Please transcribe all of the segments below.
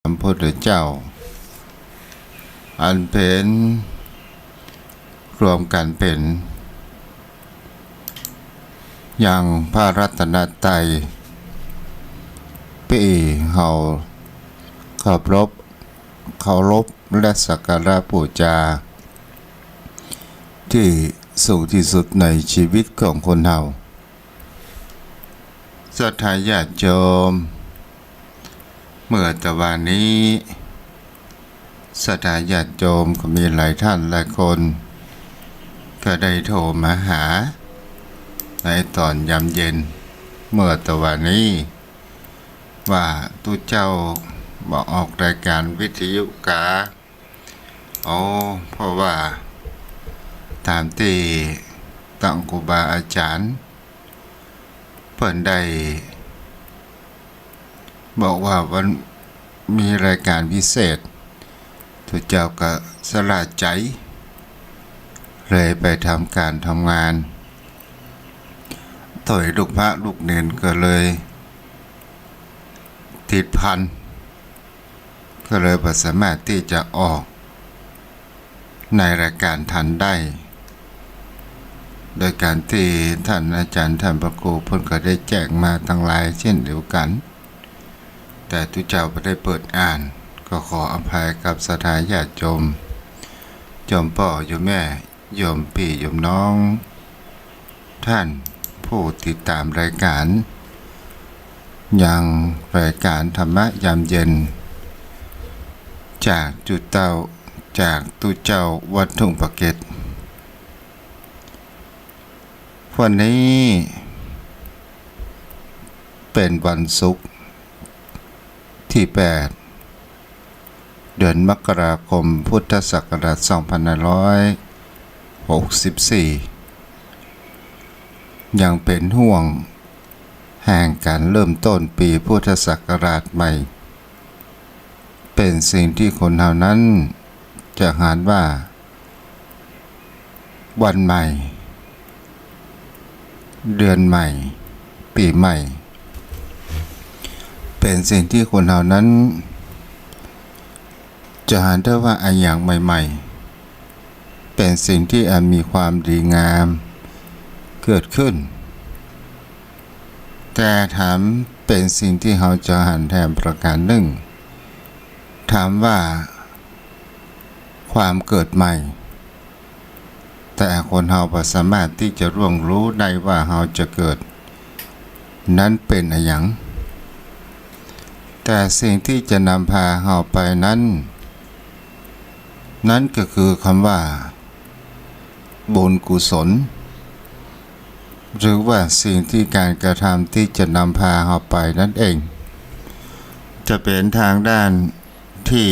พระพุทธเจ้าอันเป็นรวมกันเป็นอย่างพระรัตนตรัยปีเฮาเคารพและสักการะบูชาที่สูงที่สุดในชีวิตของคนเฮาศรัทธาญาติโยมเมื่อตะวันนี้ศรัทธาญาติโยมก็มีหลายท่านหลายคนก็ได้โทรมาหาในตอนยามเย็นเมื่อตะวันนี้ว่าตุเจ้าบอกออกรายการวิทยุกาเพราะว่าตามที่ตั้งครูบาอาจารย์เพิ่นได้บอกว่าวันมีรายการพิเศษทุกเจ้าก็สละใจเลยไปทำการทำงานถอยลูกพระลูกเนนก็เลยติดพันก็เลยไม่สามารถที่จะออกในรายการทันได้โดยการที่ท่านอาจารย์ท่านพระครูเพิ่นก็ได้แจ้งมาทางไลน์เช่นเดียวกันแต่ทุกเจ้าไม่ได้เปิดอ่านก็ขออภัยกับศรัทธาญาติโยมโยมพ่อโยมแม่โยมพี่โยมน้องท่านผู้ติดตามรายการอย่างรายการธรรมะยามเย็นจากตุเจ้าวัดทุ่งปะเก็ดวันนี้เป็นวันศุกร์ที่8เดือนมกราคมพุทธศักราช2564ยังเป็นห่วงแห่งการเริ่มต้นปีพุทธศักราชใหม่เป็นสิ่งที่คนเหล่านั้นจะหาว่าวันใหม่เดือนใหม่ปีใหม่เป็นสิ่งที่คนเหล่านั้นจะหาได้ว่าอันอย่างใหม่ๆเป็นสิ่งที่มีความดีงามเกิดขึ้นแต่ถามเป็นสิ่งที่เราจะหันแทนประการหนึ่งถามว่าความเกิดใหม่แต่คนเราไม่สามารถที่จะร่วงรู้ได้ว่าเราจะเกิดนั้นเป็นอะไรอย่างแต่สิ่งที่จะนำพาเราไปนั้นก็คือคำว่าบุญกุศลหรือว่าสิ่งที่การกระทำที่จะนำพาเราไปนั่นเองจะเป็นทางด้านที่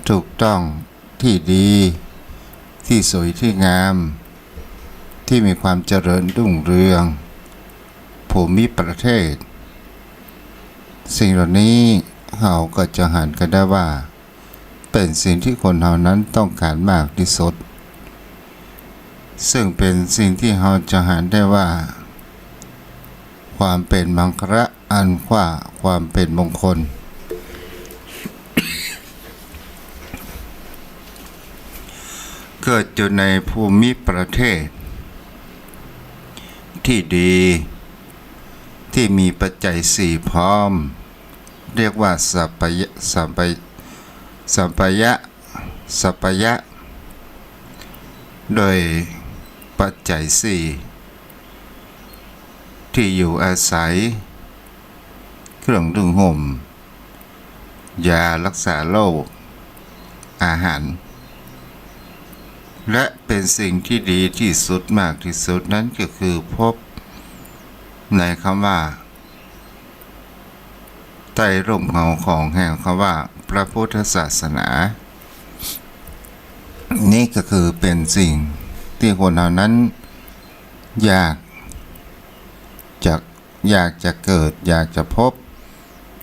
ถูกต้องที่ดีที่สวยที่งามที่มีความเจริญรุ่งเรืองภูมิประเทศสิ่งเหล่านี้เราก็จะหันกันได้ว่าเป็นสิ่งที่คนเรานั้นต้องการมากที่สุดซึ่งเป็นสิ่งที่เราจะหันได้ว่าความเป็นมังคละอันว่าความเป็นมงคลเกิดอยู่ในภูมิประเทศที่ดีที่มีปัจจัยสี่พร้อมเรียกว่าสัพพยะโดยปัจจัยสี่ที่อยู่อาศัยเครื่องนึ่งห่มยารักษาโรคอาหารและเป็นสิ่งที่ดีที่สุดมากที่สุดนั้นก็คือพบในคำว่าใต้ร่มเงาของแห่งคำว่าพระพุทธศาสนานี่ก็คือเป็นสิ่งที่คนเหล่านั้นอยากจะเกิดอยากจะพบ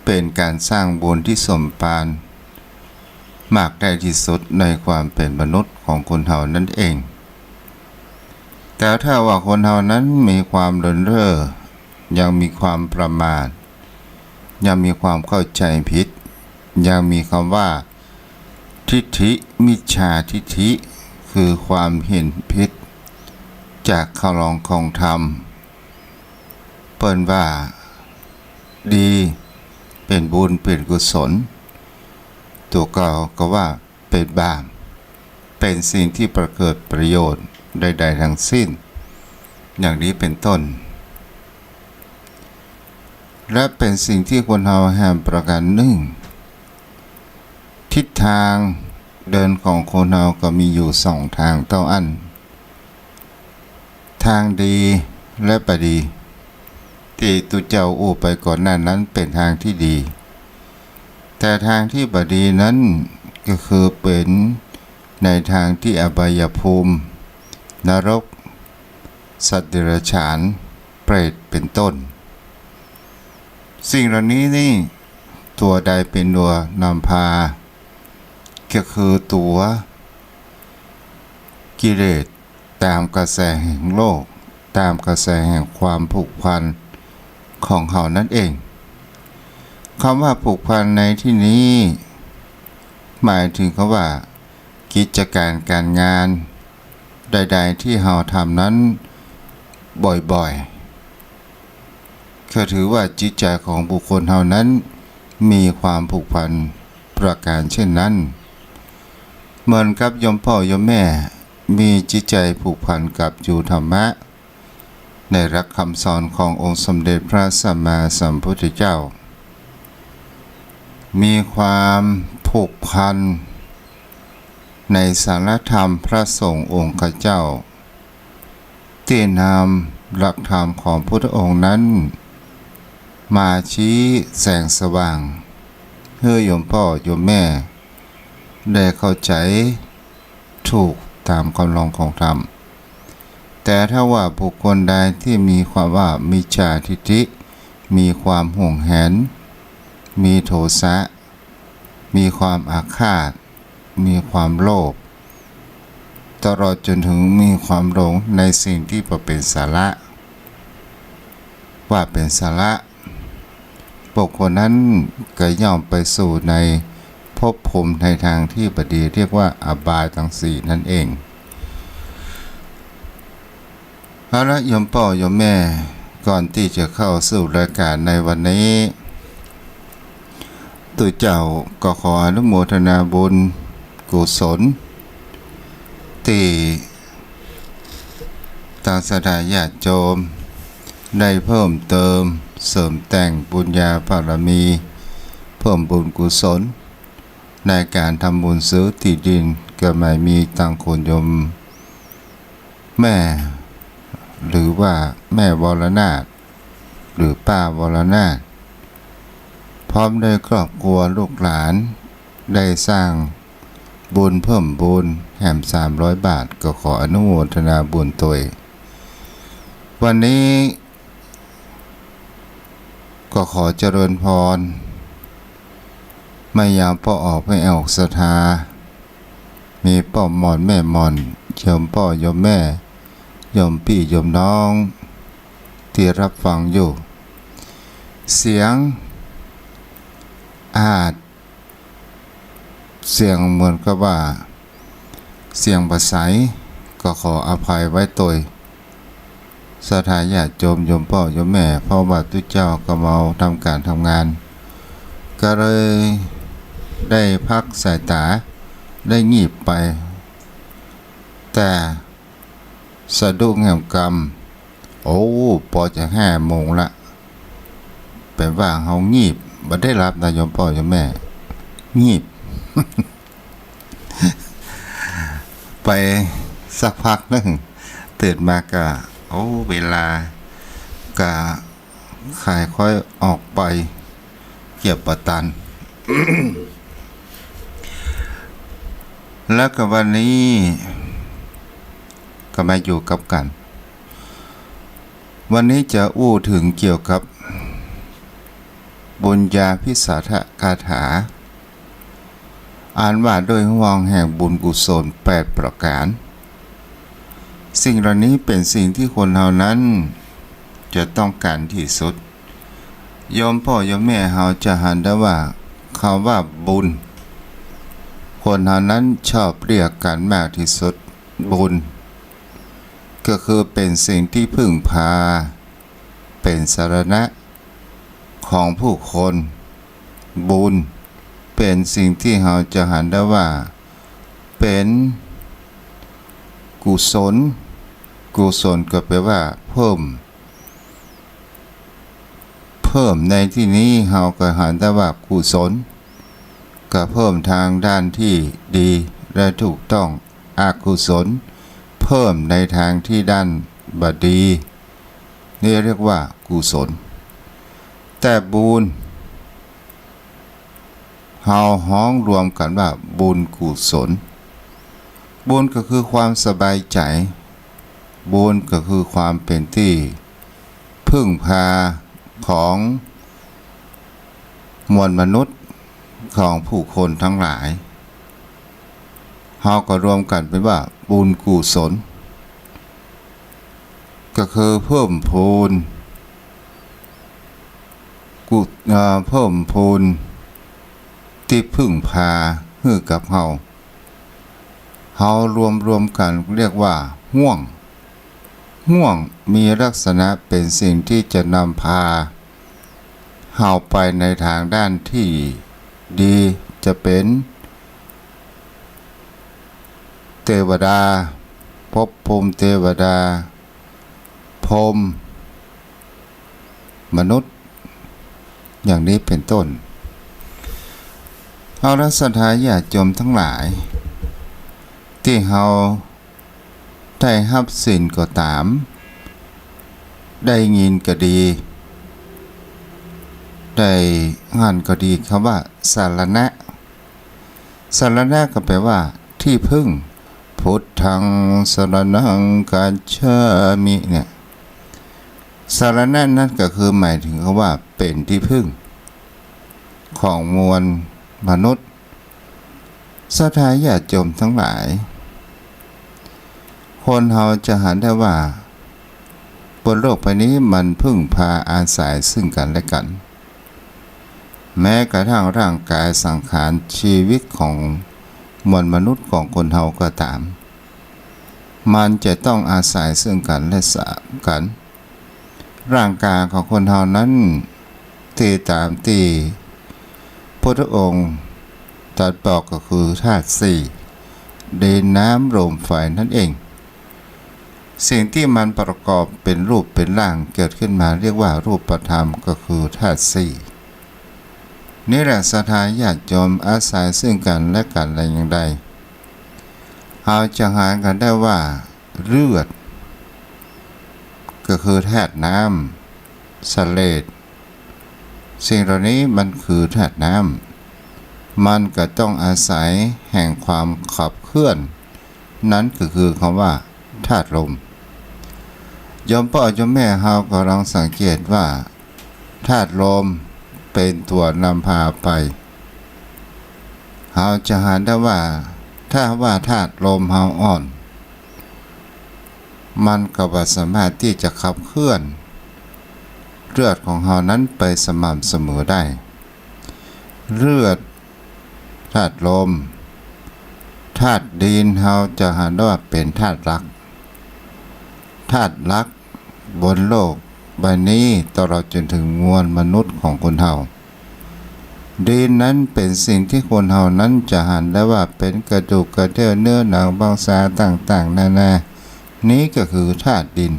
เป็นการสร้างบุญที่สมปานมากได้ที่สุดในความเป็นมนุษย์ของคนเหล่านั้นเองแต่ถ้าว่าคนเหล่านั้นมีความเลินเล่อยังมีความประมาทยังมีความเข้าใจผิด ยังมีคำว่าทิฏฐิมิจฉาทิฏฐิคือความเห็นผิดจากคำลองของธรรมเปิ้นว่าดีเป็นบุญเป็นกุศลตัวเก่าก็ว่าเป็นบาปเป็นสิ่งที่ประเกิดประโยชน์ใดๆทั้งสิ้นอย่างนี้เป็นต้นและเป็นสิ่งที่คนเราแห่งประการหนึ่งทิศทางเดินของคนเราก็มีอยู่สองทางเท่าอันทางดีและบดีที่ตุเจ้าอู้ไปก่อนหน้านั้นเป็นทางที่ดีแต่ทางที่บดีนั้นก็คือเป็นในทางที่อบายภูมินรกสัตว์เดรัจฉานเปรตเป็นต้นสิ่งเหล่านี้นี่ตัวใดเป็นตัวนำพาก็คือตัวกิเลสตามกระแสแห่งโลกตามกระแสแห่งความผูกพันของเขานั่นเองคำว่าผูกพันในที่นี้หมายถึงคำว่ากิจการงานใดๆที่เราทำนั้นบ่อยๆก็ถือว่าจิตใจของบุคคลเท่านั้นมีความผูกพันประการเช่นนั้นเหมือนกับโยมพ่อโยมแม่มีจิตใจผูกพันกับอยู่ธรรมะในหลักคำสอนขององค์สมเด็จพระสัมมาสัมพุทธเจ้ามีความผูกพันในสารธรรมพระสงฆ์องค์เจ้าที่นำหลักธรรมของพุทธองค์นั้นมาชี้แสงสว่างเพื่อโยมพ่อโยมแม่ได้เข้าใจถูกตามคำลองของธรรมแต่ถ้าว่าบุคคลใดที่มีความว่ามิจฉาทิฏฐิมีความห่วงแหนมีโทสะมีความอาฆาตมีความโลภตลอดจนถึงมีความหลงในสิ่งที่เป็นสาระว่าเป็นสาระบุคคลนั้นก็ย่อมไปสู่ในภพภูมิในทางที่บดีเรียกว่าอบายทั้งสี่นั่นเองเอาละโยมพ่อโยมแม่ก่อนที่จะเข้าสู่รายการในวันนี้ตัวเจ้าก็ขออนุโมทนาบุญกุศลที่ทางสถาญาติโยมได้เพิ่มเติมเสริมแต่งบุญญาบารมีเพิ่มบุญกุศลในการทำบุญซื้อที่ดินก็ไม่มีตังคนโยมแม่หรือว่าแม่วรนาถหรือป้าวรนาถพร้อมได้ครอบครัวลูกหลานได้สร้างบุญเพิ่มบุญแห่ม300 บาทก็ขออนุโมทนาบุญตัววันนี้ก็ขอเจริญพรไม่ยามพ่อออกไม่ออกศรัทธามีพ่อหมอนแม่หมอนโยมพ่อโยมแม่โยมพี่โยมน้องที่รับฟังอยู่เสียงอาจเสียงเหมือนกับว่าเสียงภาษาก็ขออภัยไว้ตัวสถาญาติโยมโยมพ่อโยมแม่พ่อบัตรทุกเจ้าก็มาทำการทำงานก็เลยได้พักสายตาได้งีบไปแต่สะดุ้งแห่งกรรมโอ้พอจะ5 โมงละเป็นว่าเขางีบบ่ได้รับนะโยมพ่อโยมแม่งีบ ไปสักพักนึงตื่นมาก็โอ้เวลาก็ขายค่อยออกไปเกี่ยวประตัน แล้วก็วันนี้ก็มาอยู่กับกัน วันนี้จะอู้ถึงเกี่ยวกับบุญญาภิสาทคาถาอ่านว่าโดยห่วงแห่งบุญกุศล8 ประการสิ่งเหล่านี้เป็นสิ่งที่คนเรานั้นจะต้องการที่สุดโยมพ่อโยมแม่เราจะหันได้ว่า คำว่าบุญคนเหล่านั้นชอบเรียกกันมากที่สุดบุญก็คือเป็นสิ่งที่พึ่งพาเป็นสรณะของผู้คนบุญเป็นสิ่งที่เราจะหันได้ว่าเป็นกุศลกุศลก็แปลว่าเพิ่มในที่นี้เราก็หันได้ว่ากุศลก็เพิ่มทางด้านที่ดีและถูกต้องอกุศลเพิ่มในทางที่ด้านบดีนี่เรียกว่ากุศลแต่บุญเฮาฮ้องรวมกันว่าบุญกุศลบุญก็คือความสบายใจบุญก็คือความเป็นที่พึ่งพาของมวลมนุษย์ของผู้คนทั้งหลายเฮาก็รวมกันเป็นว่าบุญกุศลก็คือเพิ่มพูนที่พึ่งพาให้กับเฮารวมกันเรียกว่าห่วงมีลักษณะเป็นสิ่งที่จะนำพาเฮาไปในทางด้านที่ดีจะเป็นเทวดาภพภูมิเทวดาพรหมมนุษย์อย่างนี้เป็นต้นเอาละศรัทธาญาติโยมทั้งหลายที่เฮาได้รับศีลก็ตามได้ยินก็ดีได้อ่านก็ดีคำว่าสารณะก็แปลว่าที่พึ่งพุทธังสรณังกัจฉามิเนี่ยสารณะนั่นก็คือหมายถึงคำว่าเป็นที่พึ่งของมวลมนุษย์ศรัทธาญาติโยมทั้งหลายคนเราจะหันได้ว่าบนโลกใบนี้มันพึ่งพาอาศัยซึ่งกันและกันแม้กระทั่งร่างกายสังขารชีวิตของมวลมนุษย์ของคนเราก็ตามมันจะต้องอาศัยซึ่งกันและกันร่างกายของคนเรานั้นที่ตามที่พระองค์ตรัสบอกก็คือธาตุสี่ดินน้ำลมไฟนั่นเองสิ่งที่มันประกอบเป็นรูปเป็นร่างเกิดขึ้นมาเรียกว่ารูปธรรมก็คือธาตุสี่นี่แหละศรัทธาญาติโยมอาศัยซึ่งกันและกันอะไรอย่างใดเราจะหากันได้ว่าเลือดก็คือธาตุน้ำสเลดสิ่งเหล่านี้มันคือธาตุน้ำมันก็ต้องอาศัยแห่งความขับเคลื่อนนั้นก็คือคำว่าธาตุลมโยมพ่อโยมแม่เราก็ลองสังเกตว่าธาตุลมเป็นตัวนำพาไปเราจะหาได้ว่าถ้าว่าธาตุลมเราอ่อนมันก็บ่สามารถที่จะขับเคลื่อนเลือดของเรานั้นไปสม่ำเสมอได้เลือดธาตุลมธาตุดินเราจะหาได้ว่าเป็นธาตุรักบนโลกใบนี้ตลอดจนถึงมวลมนุษย์ของคนเราดินนั้นเป็นสิ่งที่คนเรานั้นจะหันได้ว่าเป็นกระดูกกระเดี่ยวเนื้อหนังบางสาต่างๆนานานี้ก็คือธาตุดิน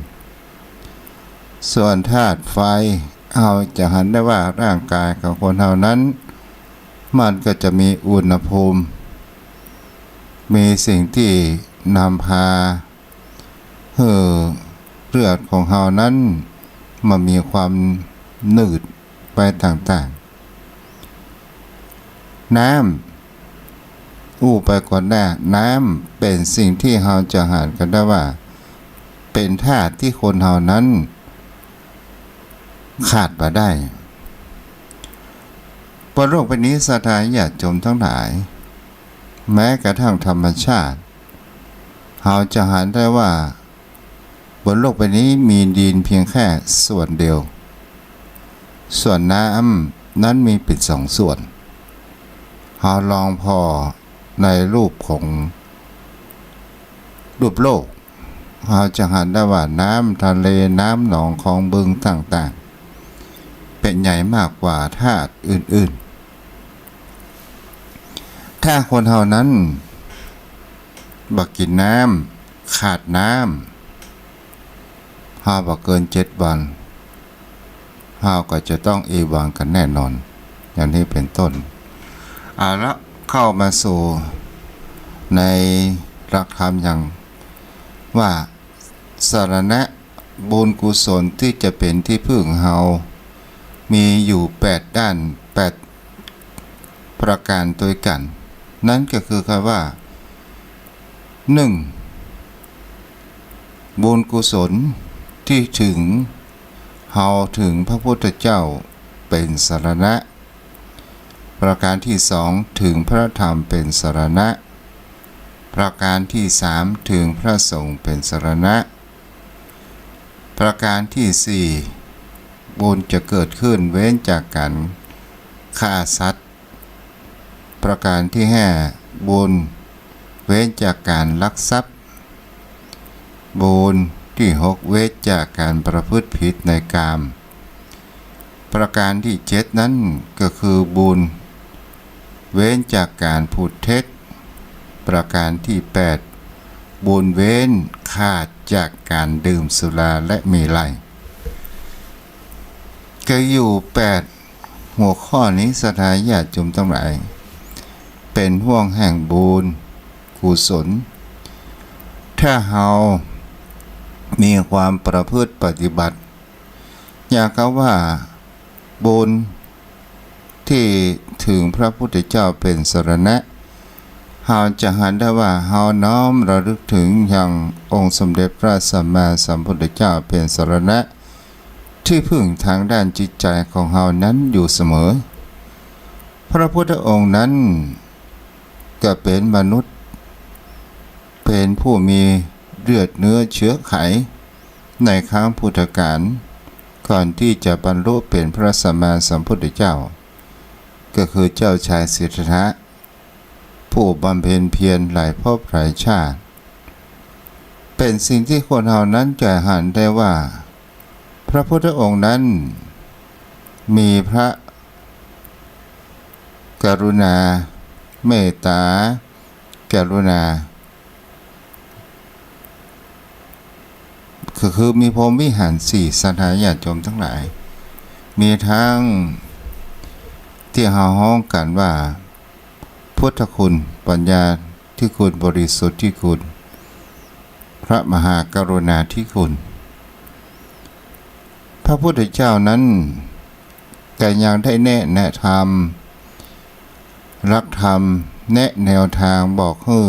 ส่วนธาตุไฟเราจะหันได้ว่าร่างกายของคนเรานั้นมันก็จะมีอุณหภูมิมีสิ่งที่นำพาเลือดของเรานั้นมันมีความหนืดไปต่างๆน้ำไปก่อนหน้าน้ำเป็นสิ่งที่เราจะหากันได้ว่าเป็นธาตุที่คนเรานั้นขาดมาได้บนโลกใบนี้ศรัทธาญาติโยมทั้งหลายแม้กระทั่งธรรมชาติเราจะหาได้ว่าบนโลกใบนี้มีดินเพียงแค่ส่วนเดียวส่วนน้ำนั้นมีเป็นสองส่วน เฮาลองพอในรูปของรูปโลกเราจะหันได้ว่าน้ำทะเลน้ำหนองของบึงต่างๆเป็นใหญ่มากกว่าธาตุอื่นๆถ้าคนเฮานั้นบ่กินน้ำขาดน้ำเฮาบ่เกิน7 วันเฮาก็จะต้องอีวังกันแน่นอนอย่างนี้เป็นต้นละเข้ามาสู่ในหลักธรรมอย่างว่าสรณะบุญกุศลที่จะเป็นที่พึ่งเฮามีอยู่8ด้าน8ประการด้วยกัน นั่นก็คือคำว่า 1. บุญกุศลที่ถึงเฮาถึงพระพุทธเจ้าเป็นสรณะประการที่2ถึงพระธรรมเป็นสรณะประการที่3ถึงพระสงฆ์เป็นสรณะประการที่4บุญจะเกิดขึ้นเว้นจากการฆ่าสัตว์ประการที่5บุญเว้นจากการลักทรัพย์บุญที่6เว้นจากการประพฤติผิดในกามประการที่7นั้นก็คือบุญเว้นจากการพูดเท็จประการที่8บุญเว้นขาดจากการดื่มสุราและมีไลก็อยู่8หัวข้อนี้สถาญาติโยมทั้งหลายเป็นห่วงแห่งบุญกุศลถ้าเฮามีความประพฤติปฏิบัติอยากว่าบุญที่ถึงพระพุทธเจ้าเป็นสรณะเฮาจะหันได้ว่าเฮาน้อมระลึกถึงอย่างองค์สมเด็จพระสัมมาสัมพุทธเจ้าเป็นสรณะที่พึ่งทางด้านจิตใจของเฮานั้นอยู่เสมอพระพุทธองค์นั้นก็เป็นมนุษย์เป็นผู้มีเลือดเนื้อเชื้อไขในครั้งพุทธกาลก่อนที่จะบรรลุเป็นพระสัมมาสัมพุทธเจ้าก็คือเจ้าชายสิทธัตถะผู้บำเพ็ญเพียรหลายภพหลายชาติเป็นสิ่งที่คนเฮานั้นจะหันได้ว่าพระพุทธองค์นั้นมีพระกรุณาเมตตากรุณาคือมีพรหมวิหาร4สถาญาติโยมทั้งหลายมีทั้งที่เฮาฮ้องกันว่าพุทธคุณปัญญาที่คุณบริสุทธิ์ที่คุณพระมหากรุณาธิคุณพระพุทธเจ้านั้นแต่ยังได้แนะธรรมรักธรรมแนะแนวทางบอกให้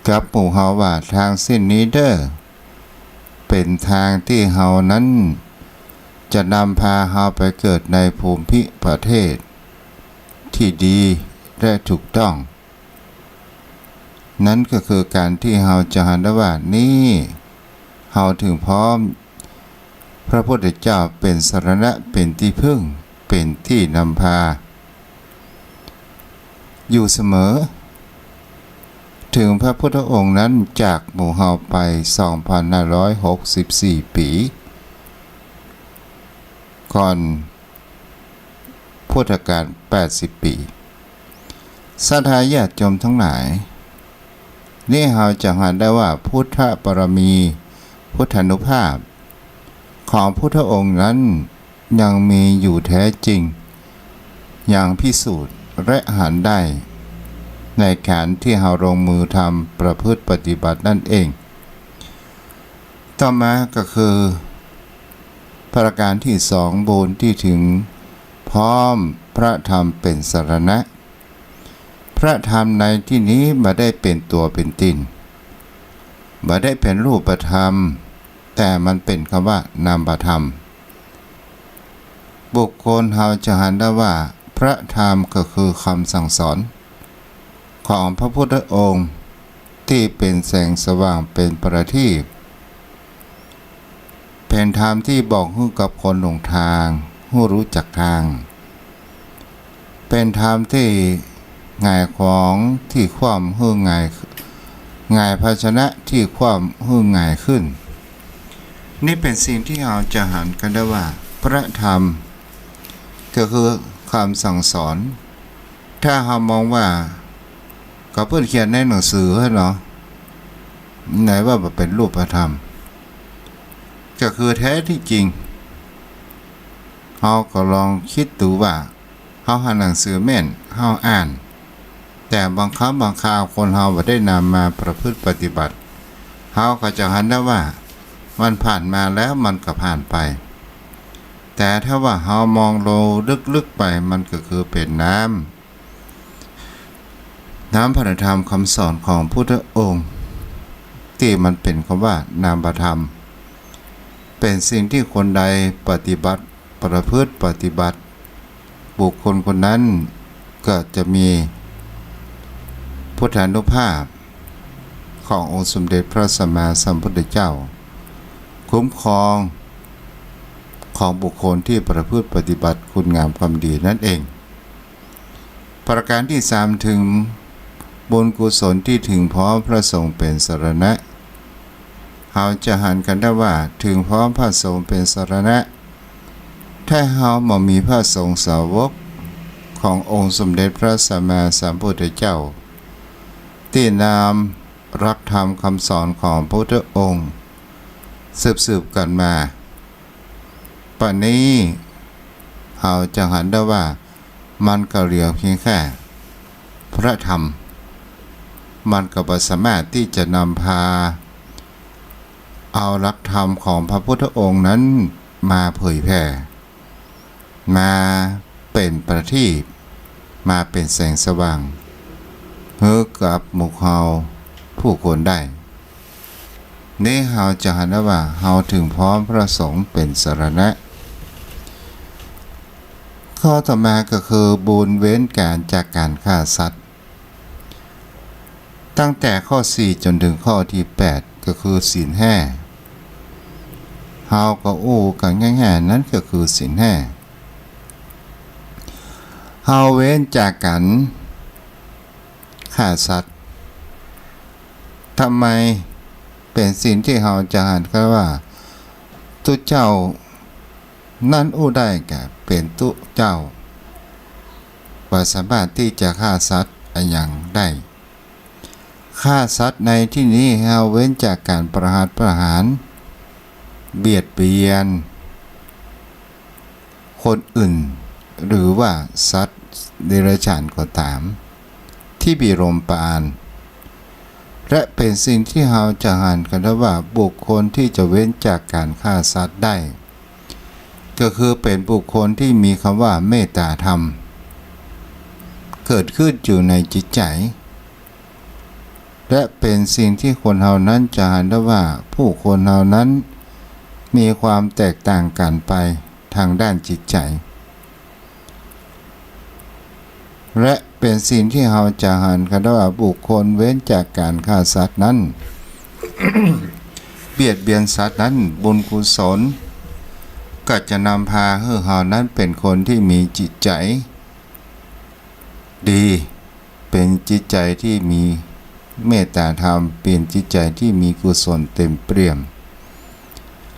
กับหมู่เฮาว่าทางเส้นนี้เด้อเป็นทางที่เฮานั้นจะนำพาเฮาไปเกิดในภูมิประเทศที่ดีและถูกต้องนั่นก็คือการที่เฮาจะหันได้ว่านี่เฮาถึงพร้อมพระพุทธเจ้าเป็นสรณะเป็นที่พึ่งเป็นที่นำพาอยู่เสมอถึงพระพุทธองค์นั้นจากหมู่เฮาไป 2,564 ปีก่อนพุทธกาล80 ปีศรัทธาญาติโยมทั้งหลายนี่เราจะหันได้ว่าพุทธบารมีพุทธานุภาพของพุทธองค์นั้นยังมีอยู่แท้จริงอย่างพิสูจน์และหันได้ในการที่เราลงมือทำประพฤติปฏิบัตินั่นเองต่อมาก็คือประการที่2บุญที่ถึงพร้อมพระธรรมเป็นสรณะพระธรรมในที่นี้ไม่ได้เป็นตัวเป็นตนไม่ได้เป็นรูปธรรมแต่มันเป็นคำว่านามธรรมบุคคลเราจะหันได้ว่าพระธรรมก็คือคำสั่งสอนของพระพุทธองค์ที่เป็นแสงสว่างเป็นประทีปเป็นธรรมที่บอกให้กับคนหลงทางให้รู้จักทางเป็นธรรมที่ ง่ายของที่ความเฮือง่ายภาชนะที่ความเฮือง่ายขึ้นนี่เป็นสิ่งที่เราจะหันกันได้ว่าพระธรรมก็คือคำสั่งสอนถ้าเรามองว่าก็เพิ่นเขียนในหนังสือเนาะไหนว่าเป็นรูปธรรมก็คือแท้ที่จริงเราก็ลองคิดดูว่าเราหาหนังสือแม่นเราอ่านแต่บางครั้งบางคราวคนเราบ่ได้นำมาประพฤติปฏิบัติเราก็จะหันได้ว่ามันผ่านมาแล้วมันก็ผ่านไปแต่ถ้าว่าเรามองโลลึกๆไปมันก็คือเป็นน้ำพระธรรมคำสอนของพุทธองค์ที่มันเป็นคำว่านามธรรมเป็นสิ่งที่คนใดปฏิบัติประพฤติปฏิบัติบุคคลคนนั้นก็จะมีพุทธานุภาพขององค์สมเด็จพระสัมมาสัมพุทธเจ้าคุ้มครองของบุคคลที่ประพฤติปฏิบัติคุณงามความดีนั่นเองประการที่3ถึงบุญกุศลที่ถึงพร้อมพระสงฆ์เป็นสรณะเราจะหันกันได้ว่าถึงพร้อมพระสงฆ์เป็นสรณะถ้าเราบ่มีพระสงฆ์สาวกขององค์สมเด็จพระสัมมาสัมพุทธเจ้าที่นำรักธรรมคำสอนของพระพุทธองค์สืบกันมาป่านนี้เราจะหันได้ว่ามันก็เหลือเพียงแค่พระธรรมมันก็บ่สามารถที่จะนำพาเอาหลักธรรมของพระพุทธองค์นั้นมาเผยแผ่มาเป็นประทีปมาเป็นแสงสว่างให้กับหมู่เราผู้คนได้นี่เราจะหันได้ว่าเราถึงพร้อมพระสงฆ์เป็นสรณะข้อต่อมาก็คือบุญเว้นการจากการฆ่าสัตว์ตั้งแต่ข้อ4จนถึงข้อที่8ก็คือศีล5เฮาก็กันง่ายๆนั้นก็คือศีล5เฮาเว้นจากการฆ่าสัตว์ทำไมเป็นสิ่งที่เฮาจะหันกันว่าตุเจ้านั่นได้แก่เป็นตุเจ้าบ่สามารถที่จะฆ่าสัตว์อย่างได้ฆ่าสัตว์ในที่นี้เฮาเว้นจากการประหารเบียดเบียนคนอื่นหรือว่าสัตว์เดรัจฉานก็ตามที่บีรมปานและเป็นสิ่งที่เราจะหันกันได้ว่าบุคคลที่จะเว้นจากการฆ่าสัตว์ได้ก็คือเป็นบุคคลที่มีคำว่าเมตตาธรรมเกิดขึ้นอยู่ในจิตใจและเป็นสิ่งที่คนเฮานั้นจะหันได้ว่าผู้คนเฮานั้นมีความแตกต่างกันไปทางด้านจิตใจและเป็นสิ่งที่เราจะหันกันได้ว่าบุคคลเว้นจากการฆ่าสัตว์นั้น เบียดเบียนสัตว์นั้นบุญกุศลก็จะนำพาให้เรานั้นเป็นคนที่มีจิตใจดีเป็นจิตใจที่มีเมตตาธรรมเป็นจิตใจที่มีกุศลเต็มเปี่ยม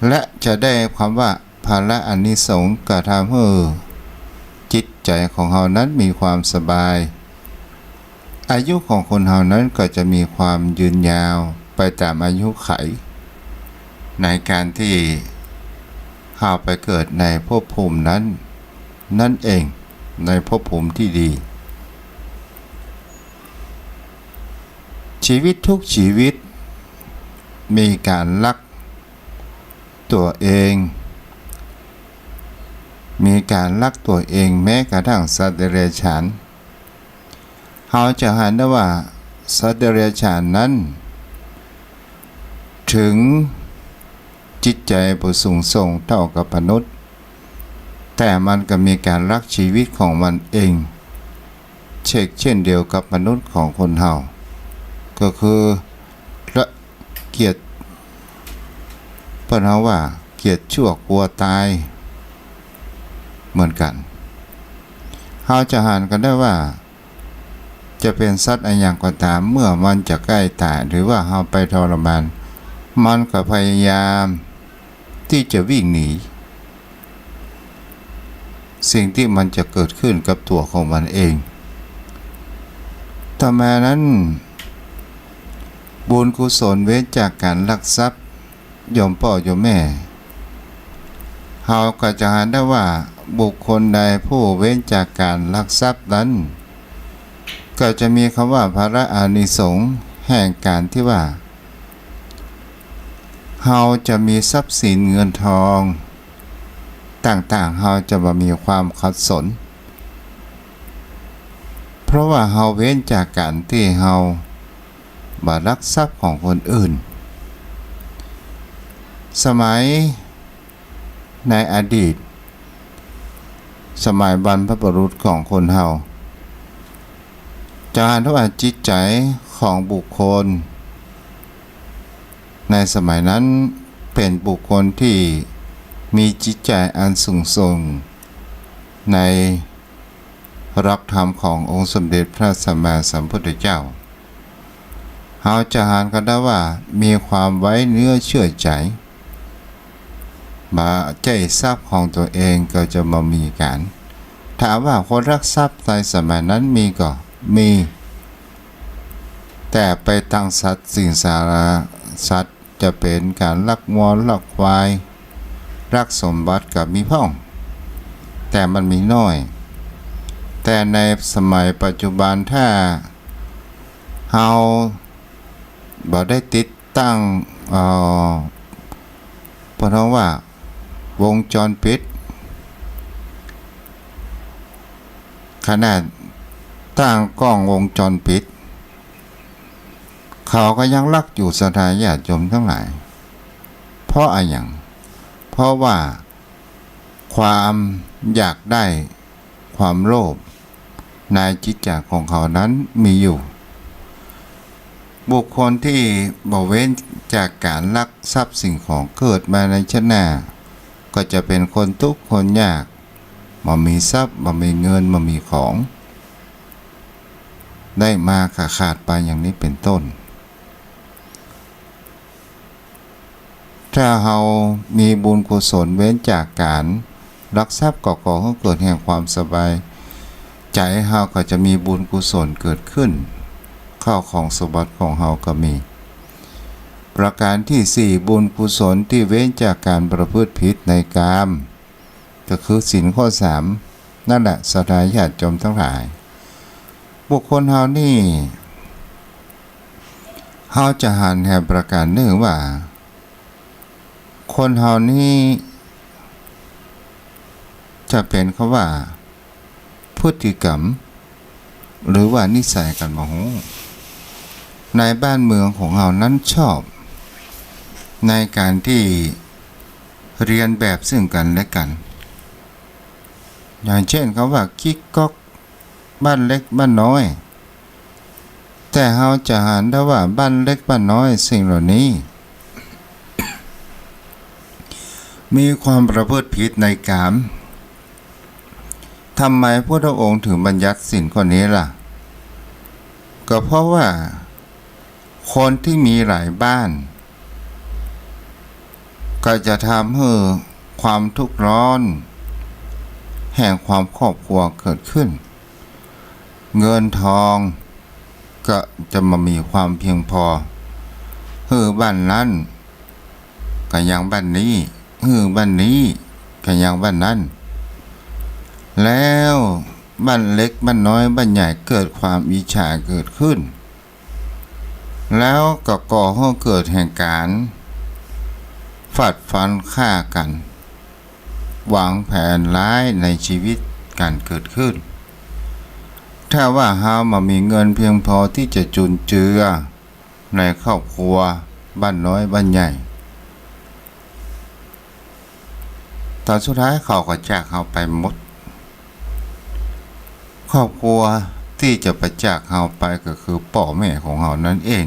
และจะได้ความว่าภาระอานิสงส์ก็ทำให้จิตใจของเรานั้นมีความสบายอายุของคนเรานั้นก็จะมีความยืนยาวไปตามอายุไขในการที่เราไปเกิดในภพภูมินั้นนั่นเองในภพภูมิที่ดีชีวิตทุกชีวิตมีการรักตัวเองมีการรักตัวเองแม้กระทั่งสัตว์เดรัจฉานเราจะเห็นได้ว่าสัตว์เดรัจฉานนั้นถึงจิตใจผู้สูงส่งเท่ากับมนุษย์แต่มันก็มีการรักชีวิตของมันเองเช่นเดียวกับมนุษย์ของคนเฮาก็คือละเกียรติเพิ่นเฮาว่าเกียรติชั่วกลัวตายเหมือนกันเราจะหันกันได้ว่า จะเป็นสัตว์อะไรอย่างก็ตามเมื่อมันจะใกล้ตายหรือว่าเราไปทรมานมันก็พยายามที่จะวิ่งหนีสิ่งที่มันจะเกิดขึ้นกับตัวของมันเองต่อมานั้นบุญกุศลเว้นจากการลักทรัพย์โยมพ่อโยมแม่เราก็จะเห็นได้ว่าบุคคลใดผู้เว้นจากการลักทรัพย์นั้นก็จะมีคำว่าภระอานิสงส์แห่งการที่ว่าเราจะมีทรัพย์สินเงินทองต่างๆเราจะมามีความขัดสนเพราะว่าเราเว้นจากการที่เราบารักทรัพย์ของคนอื่นสมัยในอดีตสมัยบรรพบุรุษของคนเฮาจะอ่านว่าจิตใจของบุคคลในสมัยนั้นเป็นบุคคลที่มีจิตใจอันสูงส่งในหลักธรรมขององค์สมเด็จพระสัมมาสัมพุทธเจ้าเราจะอ่านกันได้ว่ามีความไว้เนื้อเชื่อใจบาใจทรัพย์ของตัวเองก็จะมามีกันถามว่าคนรักทรัพย์ในสมัยนั้นมีก็มีแต่ไปตั้งสัตว์สิ่งสาราสัตว์จะเป็นการลักวัวลักควายรักสมบัติกับมีพ่องแต่มันมีน้อยแต่ในสมัยปัจจุบันถ้าเฮาบ่ได้ติดตั้งเพราะว่าวงจรปิดขนาดตั้งกล้องวงจรปิดเขาก็ยังลักอยู่สถานญาติโยมทั้งหลายเพราะอะไรอย่างเพราะว่าความอยากได้ความโลภในจิตใจของเขานั้นมีอยู่บุคคลที่บ่เว้นจากการลักทรัพย์สิ่งของเกิดมาในชาติหน้าก็จะเป็นคนทุกข์คนยากบ่มีทรัพย์บ่มีเงินบ่มีของได้มาขาดไปอย่างนี้เป็นต้นถ้าเรามีบุญกุศลเว้นจากการรักทรัพย์ก่อให้เกิดแห่งความสบายใจเราก็จะมีบุญกุศลเกิดขึ้นข้าวของสมบัติของเราก็มีประการที่สี่บุญกุศลที่เว้นจากการประพฤติผิดในกามก็คือศีลข้อสามนั่นแหละสถานญาติโยมทั้งหลายบุคคลเฮานี่เฮาจะหันแห่งประการหนึ่งว่าคนเฮานี่จะเป็นเขาว่าพฤติกรรมหรือว่านิสัยกันมาหูในบ้านเมืองของเรานั้นชอบในการที่เรียนแบบซึ่งกันและกันอย่างเช่นเขาว่ากิ๊กก๊อกบ้านเล็กบ้านน้อยแต่เราจะเห็นได้ว่าบ้านเล็กบ้านน้อยสิ่งเหล่านี้มีความประพฤติผิดในกามทำไมพระองค์ถึงบัญญัติสิ่งข้อนี้ล่ะก็เพราะว่าคนที่มีหลายบ้านก็จะทำให้ความทุกข์ร้อนแห่งความครอบครัวเกิดขึ้นเงินทองก็จะมามีความเพียงพอบ้านนั้นก็ยังบ้านนี้บ้านนี้ก็ยังบ้านนั้นแล้วบ้านเล็กบ้านน้อยบ้านใหญ่เกิดความอิจฉาเกิดขึ้นแล้วก็ก่อให้เกิดแห่งการฟัดฟันฆ่ากันวางแผนร้ายในชีวิตการเกิดขึ้นถ้าว่าเฮามามีเงินเพียงพอที่จะจุนเจือในครอบครัวบ้านน้อยบ้านใหญ่ตอนสุดท้ายเขาก็จากเฮาไปหมดครอบครัวที่จะประจากเฮาไปก็คือพ่อแม่ของเฮานั่นเอง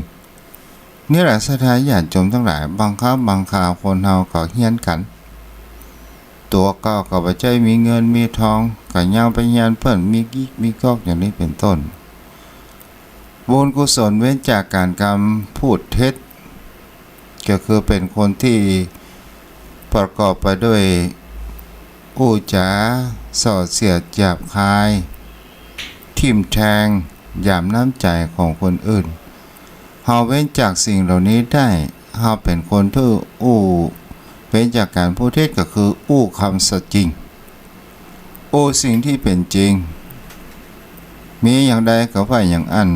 นี่แหละสถานญาติโยมทั้งหลายบางครั้งบางคราวคนเฮาก็เฮียนกันตัวก็บ่ใจมีเงินมีทองก็ย่างไปเฮียนเพิ่นมีกิ๊กมีก๊อกอย่างนี้เป็นต้น บุญกุศลเว้นจากการกรรมพูดเท็จก็คือเป็นคนที่ประกอบไปด้วยอู้จ๋าส่อเสียดหยาบคายทิ่มแทงหยามน้ำใจของคนอื่นเฮาเว้นจากสิ่งเหล่านี้ได้เฮาเป็นคนที่อู้เว้นจากการพูดเท็จก็คืออู้คำสัจจริงอู้สิ่งที่เป็นจริงมีอย่างใดก็ว่าอย่างอัน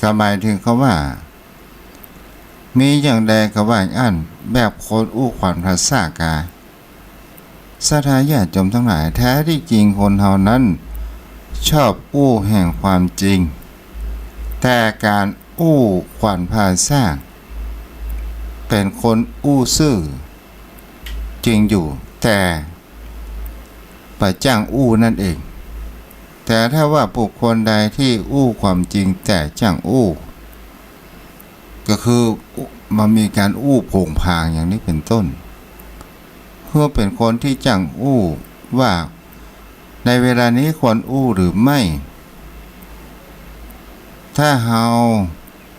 ก็หมายถึงเขาว่ามีอย่างใดก็ว่าอย่างอันแบบคนอู้ขวัญภาษากาสถาญาติโยมทั้งหลายแท้ที่จริงคนเฮานั้นชอบอู้แห่งความจริงแต่การอู้ขวัญภาษาเป็นคนอู้ซื่อจริงอยู่แต่ประจ้างอู้นั่นเองแต่ถ้าว่าบุคคลใดที่อู้ความจริงแต่จ้างอู้ก็คือมันมีการอู้โผงพางอย่างนี้เป็นต้นเพื่อเป็นคนที่จ้างอู้ว่าในเวลานี้ควรอู้หรือไม่ถ้าเฮา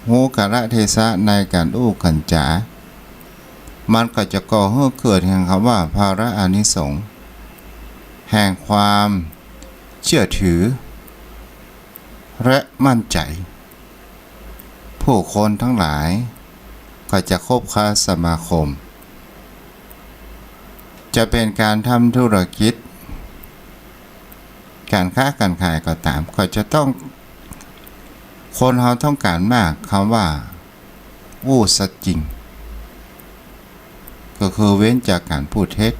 หูกะละเทศะในการอู้กันจ๋ามันก็จะก่อให้เกิดแห่งคำว่าภาระอานิสงส์แห่งความเชื่อถือและมั่นใจผู้คนทั้งหลายก็จะคบค้าสมาคมจะเป็นการทำธุรกิจการค้าการขายก็ตามก็จะต้องคนเราต้องการมากคำว่าอู้สัจจริงก็คือเว้นจากการพูดเท็จ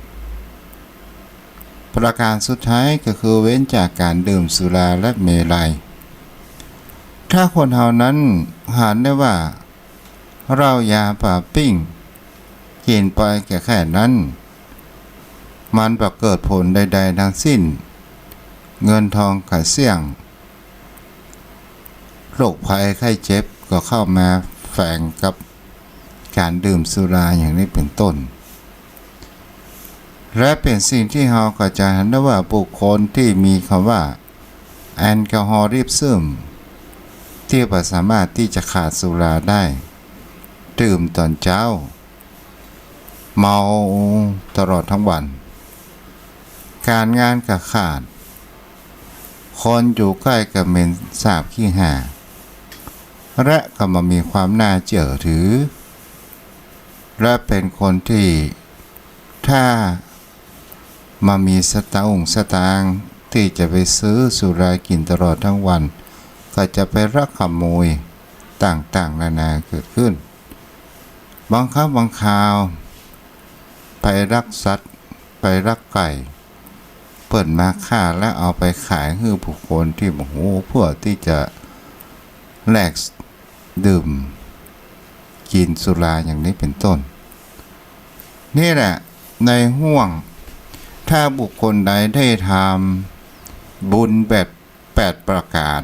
ประการสุดท้ายก็คือเว้นจากการดื่มสุราและเมลัยถ้าคนเรานั้นหาได้ว่าเรายาป่าปิ้งกินไปแค่นั้นมันประเกิดผลใดๆทั้งสิ้นเงินทองขาดเสี่ยงโรคภัยไข้เจ็บก็เข้ามาแฝงกับการดื่มสุราอย่างนี้เป็นต้นและเป็นสิ่งที่เราก็จะเห็นได้ว่าบุคคลที่มีคำว่าแอลกอฮอลิซึมที่ไม่สามารถที่จะขาดสุราได้ดื่มตอนเช้าเมาตลอดทั้งวันการงานก็ขาดคนอยู่ใกล้กับเหม็นสาบขี้ห่าและก็มามีความน่าเชื่อถือและเป็นคนที่ถ้ามามีสตางค์ที่จะไปซื้อสุรากินตลอดทั้งวันก็จะไปลักขโมยต่างๆนานาเกิดขึ้นบางครั้งบางคราวไปลักสัตว์ไปลักไก่เปิดมาฆ่าและเอาไปขายให้บุคคลที่โอ้โหเพื่อที่จะแลกดื่มกินสุราอย่างนี้เป็นต้นนี่แหละในห่วงถ้าบุคคลใดได้ทำบุญแบบ8ประการ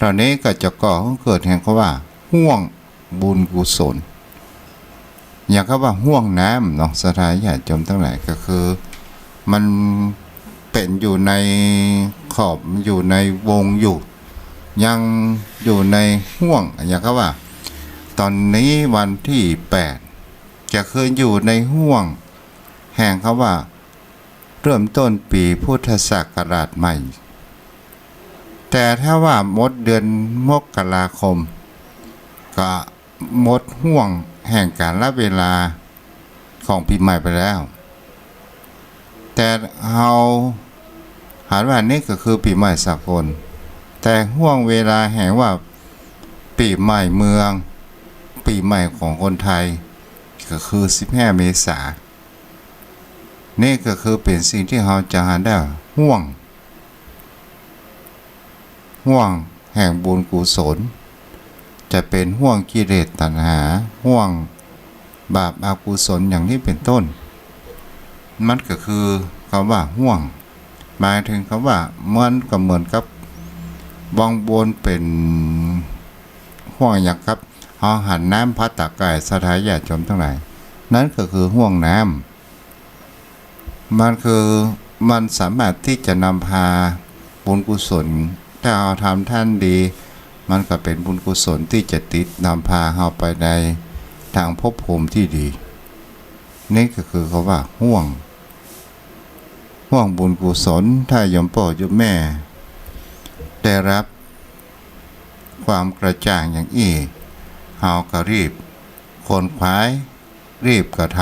ตอนนี้ก็จะก่อให้เกิดแห่งคำว่าห่วงบุญกุศลอย่างคำว่าห่วงน้ำเนาะสถานญาติโยมทั้งหลายก็คือมันเป็นอยู่ในขอบอยู่ในวงอยู่ยังอยู่ในห่วงอย่างคำว่าตอนนี้วันที่8จะเคยอยู่ในห่วงแห่งคำว่าเริ่มต้นปีพุทธศักราชใหม่แต่ถ้าว่าหมดเดือนมกราคมก็หมดห่วงแห่งการละเวลาของปีใหม่ไปแล้วแต่เราหาว่านี่ก็คือปีใหม่สากลแต่ห่วงเวลาแห่งว่าปีใหม่เมืองปีใหม่ของคนไทยก็คือ15 เมษายนนี่ก็คือเป็นสิ่งที่เราจะหาได้ห่วงแห่งบุญกุศลจะเป็นห่วงกิเลสตัณหาห่วงบาปอกุศลอย่างนี้เป็นต้นมันก็คือคำว่าห่วงหมายถึงคำว่ามันก็เหมือนกับวังบนเป็นห่วงอย่างครับเอาหันน้ำพัดตะกายสถานญาติโยมทั้งหลายนั่นก็คือห่วงน้ำมันคือมันสามารถที่จะนำพาบุญกุศล ถ้าเราทำท่านดีมันก็เป็นบุญกุศลที่จะติดนำพาเราไปในทางภพภูมิที่ดีนี่ก็คือเขาว่าห่วงบุญกุศลถ้าโยมพ่อโยมแม่ได้รับความกระจ่างอย่างอี้เฮาก็รีบคนขวายรีบกระท